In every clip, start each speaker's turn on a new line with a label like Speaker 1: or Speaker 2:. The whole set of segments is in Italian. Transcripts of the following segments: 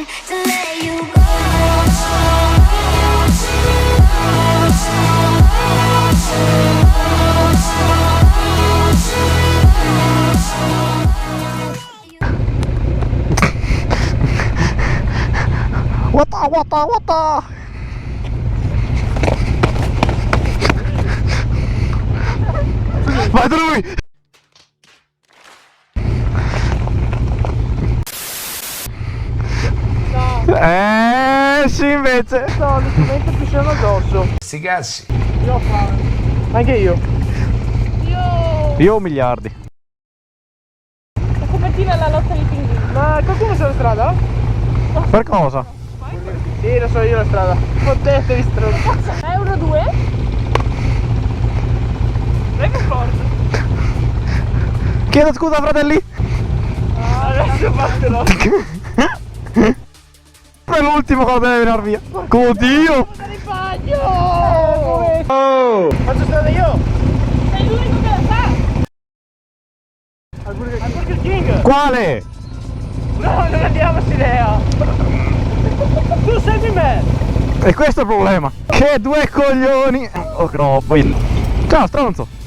Speaker 1: me to let you go.
Speaker 2: Wata. Vai da lui! Sì invece!
Speaker 3: No, mi ci mette più scemo addosso.
Speaker 4: Sti cazzi.
Speaker 3: Io ho fame. Anche io.
Speaker 2: Io ho miliardi.
Speaker 5: La copertina alla lotta dei pinguini.
Speaker 3: Ma qualcuno c'è la strada?
Speaker 2: Per cosa?
Speaker 3: Sì, lo so io la strada. Fottetevi strada.
Speaker 5: Euro 2?
Speaker 3: Prego forte.
Speaker 2: Chiedo scusa fratelli!
Speaker 3: Adesso fatelo.
Speaker 2: È l'ultimo che deve venire via! Oddio!
Speaker 3: Faccio strada io.
Speaker 5: Sei l'unico che la sa!
Speaker 3: Al Burger King.
Speaker 2: Quale?
Speaker 3: No, non andiamo a Silea. Tu segui me.
Speaker 2: E questo è il problema! Che due coglioni! Oh no, poi... Ciao stronzo!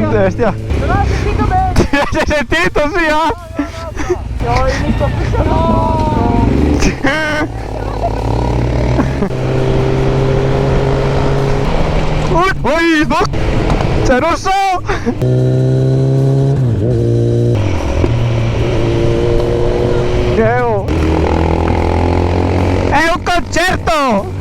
Speaker 2: Bestia!
Speaker 3: Non ho sentito bene.
Speaker 2: Ti hai sentito, sì,
Speaker 3: Ho inizio a pisciare.
Speaker 2: Ui, no! C'è rosso! Geo! È un concerto!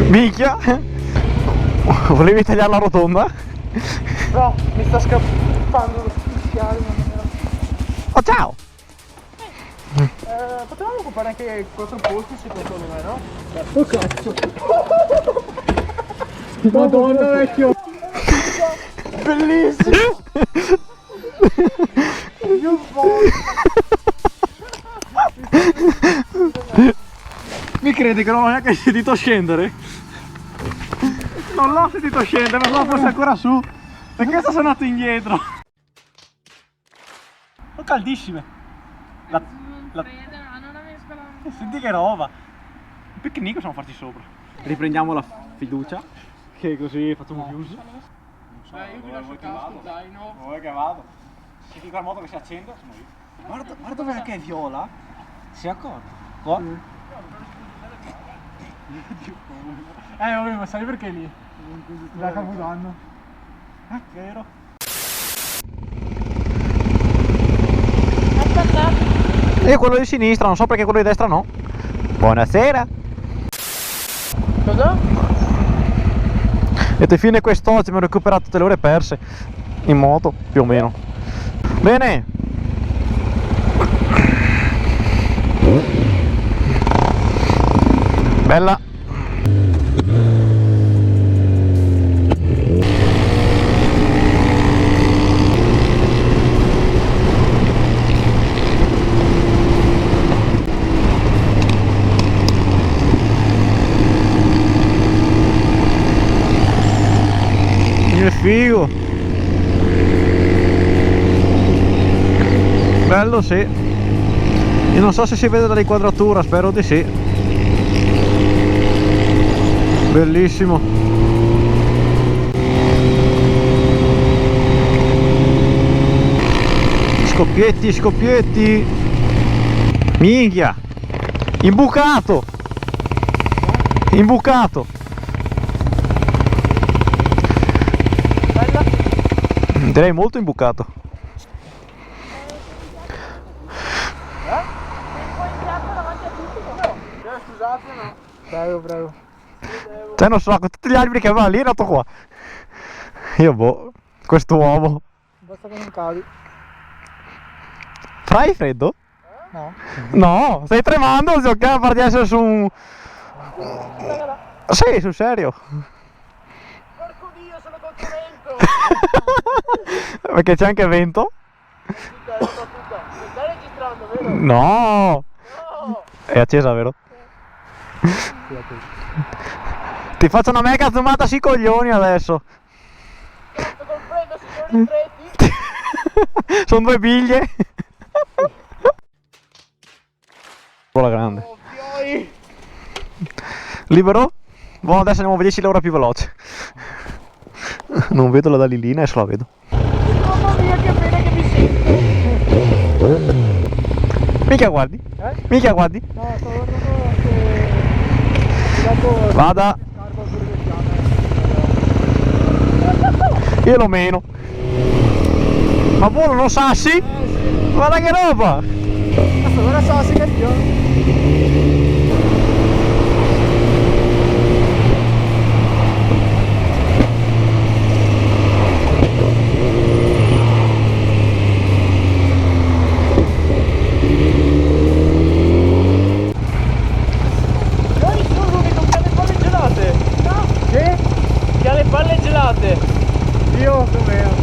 Speaker 2: Minchia! Volevi tagliare la rotonda?
Speaker 3: No, mi sta scappando lo spaziale.
Speaker 2: Oh ciao!
Speaker 3: Potevamo occupare anche 4 posti secondo me, no? Oh cazzo! Madonna vecchio! Bellissimo! Io
Speaker 2: Mi credi che non l'ho neanche sentito scendere? Non l'ho sentito scendere, ma sono forse ancora su. Perché sono andato indietro? Sono caldissime.
Speaker 5: Non avevo spalato.
Speaker 2: Senti che roba. Un picnic possiamo farci sopra. Riprendiamo la fiducia. Che così facciamo più uso.
Speaker 3: io vi lascio casco, zaino.
Speaker 2: Vuoi che vado? Se ti quel modo che si accende, sono io. Guarda dove anche è viola. Si è accorto? Qua?
Speaker 3: Vabbè, ma sai perché lì? Da Capodanno.
Speaker 2: Ah, vero.
Speaker 5: Aspetta.
Speaker 2: Io quello di sinistra, non so perché quello di destra no. Buonasera.
Speaker 3: Cosa?
Speaker 2: E fine quest'oggi mi ho recuperato tutte le ore perse. In moto, più o meno. Bene. Bella. Che figo. Bello, sì. Io non so se si vede dall'inquadratura, spero di sì. Bellissimo. Scoppietti, scoppietti. Minchia. Imbucato. Imbucato.
Speaker 3: Bella?
Speaker 2: Direi molto imbucato.
Speaker 3: Scusate, no. Prego, prego.
Speaker 2: Cioè non so, con tutti gli alberi che aveva lì è nato qua. Io boh, questo uomo.
Speaker 3: Basta che non cadi.
Speaker 2: Fai freddo?
Speaker 3: No.
Speaker 2: No, stai tremando, giocare per di essere su un... Sì, sul serio.
Speaker 3: Porco Dio, sono concorrente.
Speaker 2: Perché c'è anche vento?
Speaker 3: Stai registrando, vero?
Speaker 2: No!
Speaker 3: No!
Speaker 2: È accesa, vero? Ti faccio una mega zoomata sui coglioni adesso.
Speaker 3: Cazzo, comprendo, si sono ristretti!
Speaker 2: Sono due biglie. La grande.
Speaker 3: Ovvioi!
Speaker 2: Libero? Buono, adesso andiamo a vederci l'ora più veloce. Non vedo la dalilina, adesso la vedo.
Speaker 3: Mamma mia, che pena che mi sento!
Speaker 2: Mica guardi? Mica guardi?
Speaker 3: No, sto guardando che... Dopo...
Speaker 2: Vada. Io lo meno. Ma volano sassi?
Speaker 3: Sì.
Speaker 2: Guarda che roba!
Speaker 3: Cazzo, ora sassi che io...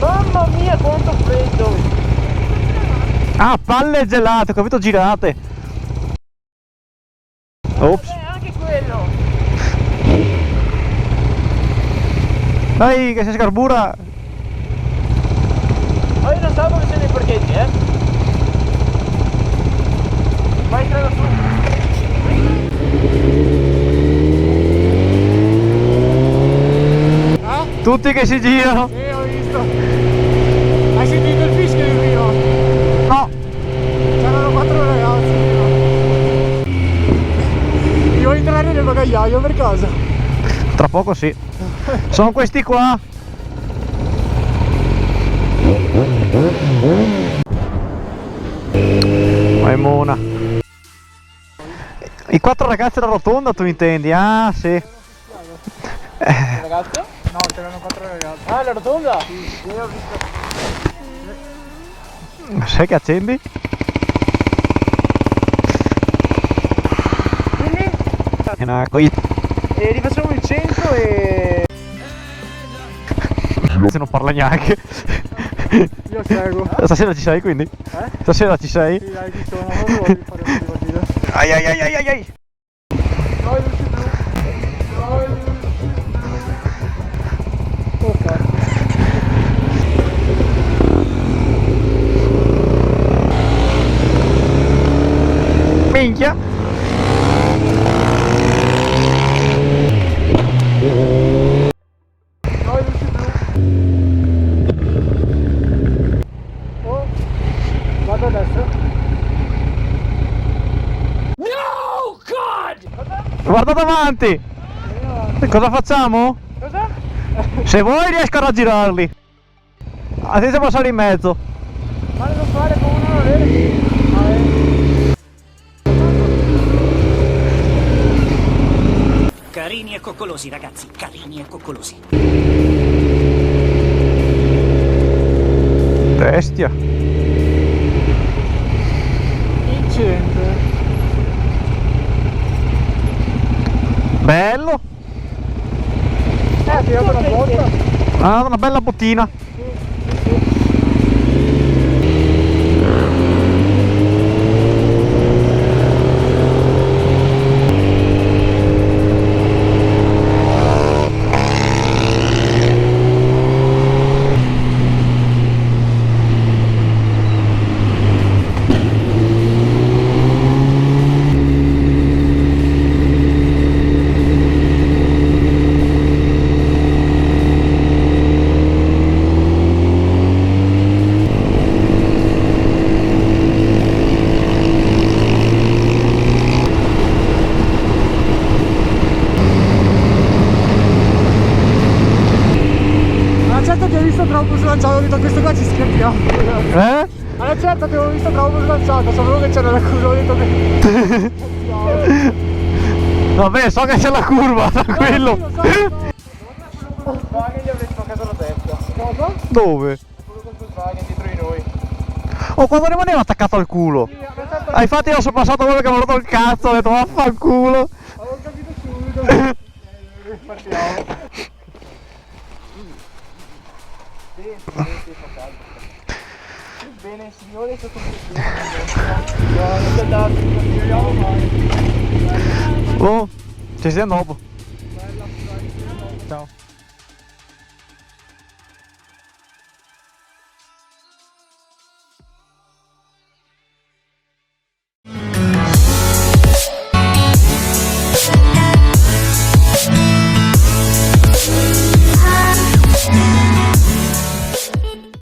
Speaker 3: Mamma mia quanto freddo!
Speaker 2: Ah, palle gelate, ho capito, girate. Ops.
Speaker 3: Vabbè, anche quello!
Speaker 2: Dai, che si scarbura.
Speaker 3: Ma io non so come sono i parcheggi, Vai strada su!
Speaker 2: Tutti che si girano.
Speaker 3: Sì, ho visto! Hai sentito il fischio di prima?
Speaker 2: No.
Speaker 3: C'erano 4 ragazzi prima. Devo entrare nel bagagliaio per casa.
Speaker 2: Tra poco sì. Sono questi qua. Maimona. I 4 ragazzi alla rotonda tu intendi? Ah sì.
Speaker 3: Ragazzo? No, c'erano 4 ragazzi. Ah, la rotonda? Sì, ho visto.
Speaker 2: Sai che accendi?
Speaker 3: Quindi?
Speaker 2: E
Speaker 3: rifacciamo il centro e...
Speaker 2: se non parla neanche.
Speaker 3: Io seguo.
Speaker 2: Stasera ci sei quindi? Stasera ci sei?
Speaker 3: Sì, dai, ci sono. Non voglio fare un po' di partita.
Speaker 2: Ai ai ai ai ai ai.
Speaker 3: Dai, luci blu. Dai, luci blu. Oh cazzo.
Speaker 2: Minchia.
Speaker 3: Dai, luci blu. Oh, vado adesso.
Speaker 2: Guarda davanti. Cosa facciamo?
Speaker 3: Cosa?
Speaker 2: Se vuoi riesco a raggirarli. A te se passare in mezzo.
Speaker 3: Ma non fare come non avere.
Speaker 1: Carini e coccolosi, ragazzi, carini e coccolosi.
Speaker 2: Bestia.
Speaker 3: Vincente.
Speaker 2: Bello.
Speaker 3: Ti dato una botta.
Speaker 2: Ah, una bella bottina.
Speaker 3: troppo slanciato, ho detto questo qua ci scherziamo. Allora certo che avevo visto troppo slanciato, sapevo che c'era la curva, ho detto che...
Speaker 2: Vabbè, so che c'è la curva, tranquillo.
Speaker 3: Volkswagen gli avrei spaccato la testa. Cosa?
Speaker 2: Dove?
Speaker 3: Quello col Volkswagen dietro di noi.
Speaker 2: Oh, quando rimaneva attaccato al culo.
Speaker 3: Sì,
Speaker 2: Ah, infatti io sono passato quello che mi ha rotto il cazzo, ho detto vaffanculo.
Speaker 3: avevo capito subito. Partiamo. Bene signore, sto
Speaker 2: Oh, ci sentiamo dopo. Ciao.